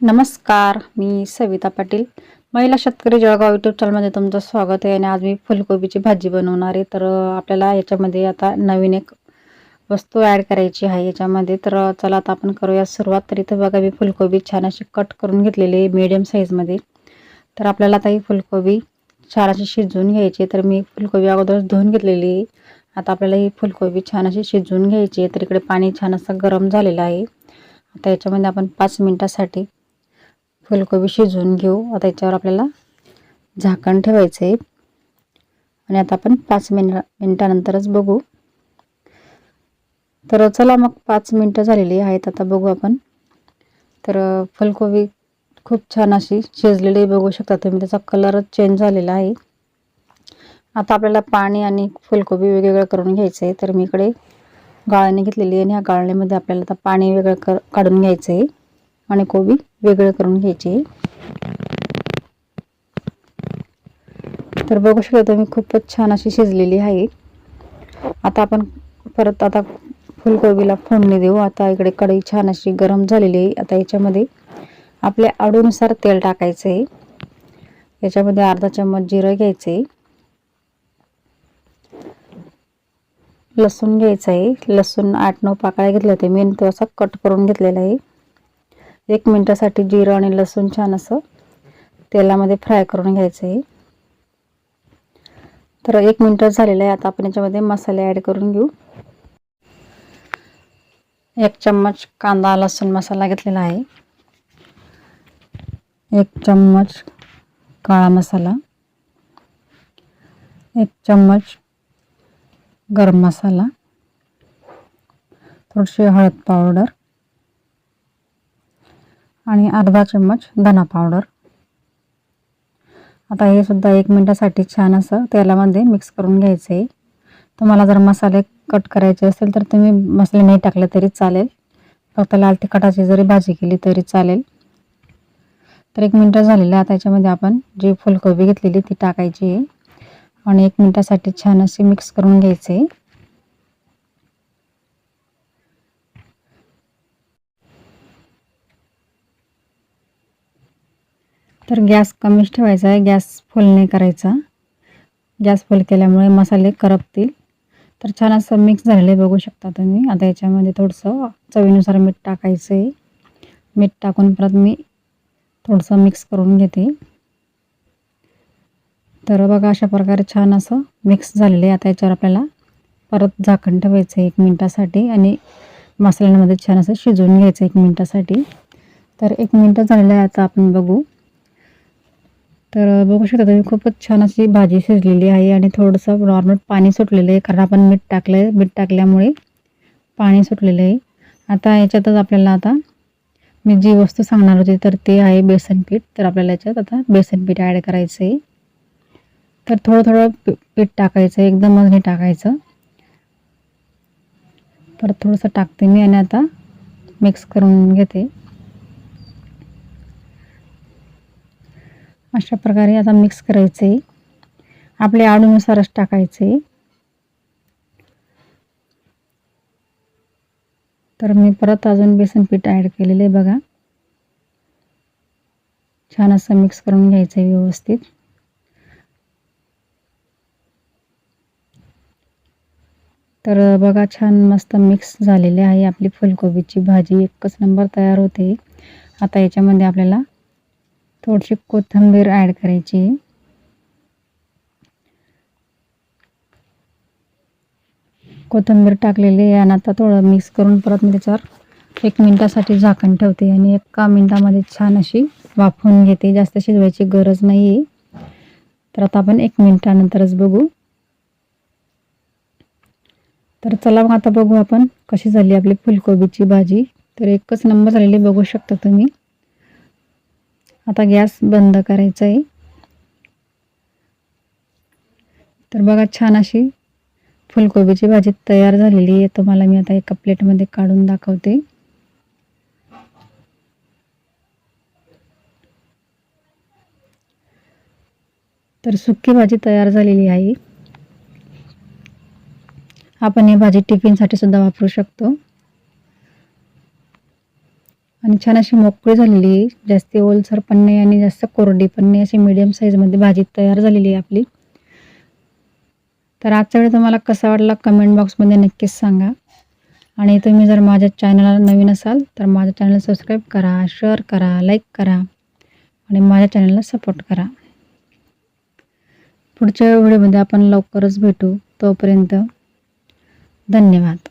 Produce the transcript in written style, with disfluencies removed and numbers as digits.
नमस्कार, मी सविता पाटील. महिला शेतकरी जळगाव यूट्यूब चॅनलमध्ये तुमचं स्वागत आहे. आणि आज मी फुलकोबीची भाजी बनवणार आहे. तर आपल्याला याच्यामध्ये आता नवीन एक वस्तू ॲड करायची आहे याच्यामध्ये. तर चला आता आपण करूया सुरुवात. तर इथं बघा मी फुलकोबी छान अशी कट करून घेतलेली आहे मीडियम साईजमध्ये. तर आपल्याला आता ही फुलकोबी छान अशी शिजवून घ्यायची. तर मी फुलकोबी अगोदरच धुवून घेतलेली आहे. आता आपल्याला ही फुलकोबी छान अशी शिजवून घ्यायची आहे. तर इकडे पाणी छान असं गरम झालेलं आहे. आता याच्यामध्ये आपण 5 मिनिटासाठी फुलकोबी शिजवून घेऊ. आता याच्यावर आपल्याला झाकण ठेवायचं आहे आणि आता आपण 5 मिनिटानंतरच बघू. तर चला मग 5 मिनिटं झालेली आहेत. आता बघू आपण. तर फुलकोबी खूप छान अशी शिजलेली बघू शकता तुम्ही. त्याचा कलरच चेंज झालेला आहे. आता आपल्याला पाणी आणि फुलकोबी वेगवेगळं करून घ्यायचं आहे. तर मी इकडे गाळणी घेतलेली आहे आणि ह्या गाळणीमध्ये आपल्याला आता पाणी वेगळं काढून घ्यायचं आहे आणि कोबी वेगळं करून घ्यायची. तर बघू शकता तुम्ही खूपच छान अशी शिजलेली आहे. आता आपण परत फुलकोबीला फोडणी देऊ. आता इकडे कढई छान अशी गरम झालेली आहे. आता याच्यामध्ये आपल्या आवडीनुसार तेल टाकायचं आहे. याच्यामध्ये अर्धा चम्मच जिरं घ्यायचे, लसूण घ्यायचं आहे. लसूण 8-9 पाकळ्या घेतले होते मी, तो असा कट करून घेतलेला आहे. 1 मिनिटासाठी जिरं आणि लसूण छान असं तेलामध्ये फ्राय करून घ्यायचं आहे. तर 1 मिनिट झालेलं आहे. आता आपण याच्यामध्ये मसाले ॲड करून घेऊ. 1 चम्मच कांदा लसूण मसाला घेतलेला आहे, 1 चम्मच काळा मसाला, 1 चम्मच गरम मसाला, थोडीशी हळद पावडर आणि अर्धा चम्मच धना पावडर. आता हे सुद्धा 1 मिनिटासाठी छान असं तेलामध्ये मिक्स करून घ्यायचं आहे. तुम्हाला जर मसाले कट करायचे असेल तर तुम्ही मसाले नाही टाकले तरी चालेल. फक्त लाल तिखटाची जरी भाजी केली तरी चालेल. तर 1 मिनिट झालेलं आहे. आता याच्यामध्ये आपण जी फुलकोबी घेतलेली ती टाकायची आहे आणि 1 मिनिटासाठी छान अशी मिक्स करून घ्यायचे. तर गॅस कमीच ठेवायचा आहे, गॅस फुल नाही करायचा. गॅस फुल केल्यामुळे मसाले करपतील. तर छान असं मिक्स झालेले बघू शकता तुम्ही. आता याच्यामध्ये थोडंसं चवीनुसार मीठ टाकायचं आहे. मीठ टाकून परत मी थोडंसं मिक्स करून घेते. तर बघा अशा प्रकारे छान असं मिक्स झालेलं आहे. आता याच्यावर आपल्याला परत झाकण ठेवायचं आहे 1 मिनिटासाठी आणि मसाल्यांमध्ये छान असं शिजवून घ्यायचं 1 मिनिटासाठी. तर 1 मिनिट झालेलं आहे. आता आपण बघू. तर बघू शकता तुम्ही खूपच छान अशी भाजी शिजलेली आहे आणि थोडंसं नॉर्मल पाणी सुटलेलं आहे, कारण आपण मीठ टाकलं आहे. मीठ टाकल्यामुळे पाणी सुटलेलं आहे. आता याच्यातच आपल्याला आता मी जी वस्तू सांगणार होती तर ते आहे बेसन पीठ. तर आपल्याला याच्यात आता बेसन पीठ ॲड करायचं आहे. तर थोडं पीठ टाकायचं, एकदमच नाही टाकायचं. परत थोडंसं टाकते मी आणि आता मिक्स करून घेते. अशा प्रकारे आता मिक्स करायचं आहे. आपल्या आवडीनुसारच टाकायचं आहे. तर मी परत अजून बेसन पीठ ॲड केलेलं आहे बघा. छान असं मिक्स करून घ्यायचं आहे व्यवस्थित. तर बघा छान मस्त मिक्स झालेली आहे आपली फुलकोबीची भाजी. एकच नंबर तयार होते. आता याच्यामध्ये आपल्याला थोडीशी कोथिंबीर ॲड करायची. कोथिंबीर टाकलेली आहे आणि आता थोडं मिक्स करून परत मी त्याच्यावर 1 मिनिटासाठी झाकण ठेवते आणि 1 मिनिटामध्ये छान अशी वाफवून घेते. जास्त शिजवायची गरज नाही आहे. तर आता आपण 1 मिनिटानंतरच बघू. तर चला मग आता बघू आपण कशी झाली आपली फुलकोबीची भाजी. तर एकच नंबर झालेली बघू शकता तुम्ही. आता गॅस बंद करायचा आहे. तर बघा छान अशी फुलकोबीची भाजी तयार झालेली आहे. तुम्हाला मी आता एका प्लेटमध्ये काढून दाखवते. तर सुकी भाजी तयार झालेली आहे. आपण ही भाजी टिफिनसाठी सुद्धा वापरू शकतो. आणि छान अशी मोकळी झालेली आहे. जास्त ओलसर पण नाही आणि जास्त कोरडी पण नाही, अशी मीडियम साईजमध्ये भाजी तयार झालेली आहे आपली. तर आजचा व्हिडिओ तुम्हाला कसा वाटला कमेंट बॉक्समध्ये नक्कीच सांगा. आणि तुम्ही जर माझ्या चॅनलला नवीन असाल तर माझ्या चॅनल सबस्क्राईब करा, शेअर करा, लाईक करा आणि माझ्या चॅनलला सपोर्ट करा. पुढच्या व्हिडिओमध्ये आपण लवकरच भेटू. तोपर्यंत धन्यवाद.